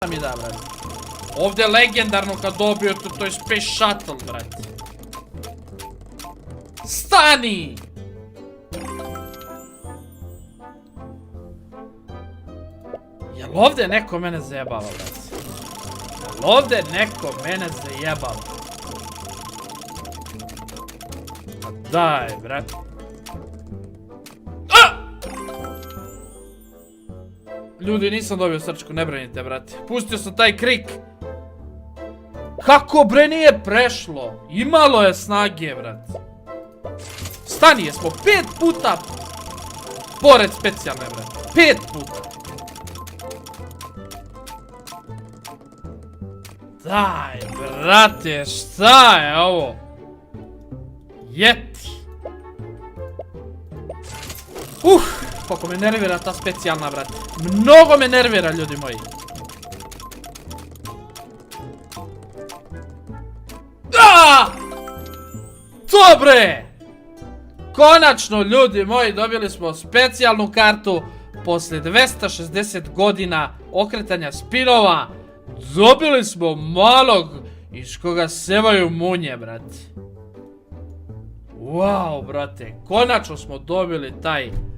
mi da, brate. Ovdje je legendarno kad dobio to je Space Shuttle, brate. Stani! Jel ovdje neko mene zajebava, brate? Jel ovdje neko mene zajebava? Pa daj, brate. Ljudi, nisam dobio srčku, ne brinite, brate. Pustio sam taj krik. Kako, nije prešlo? Imalo je snage, brate. Stani, jesmo 5 puta pored specijalne, brate. 5 puta. Daj, brate, šta je ovo? Yeti. Koliko me nervira ta specijalna, brate. Mnogo me nervira, ljudi moji. Dobre! Konačno, ljudi moji, dobili smo specijalnu kartu. Posle 260 godina okretanja spinova. Dobili smo malog iz koga sevaju munje, brate. Wow, brate, konačno smo dobili taj specijalni.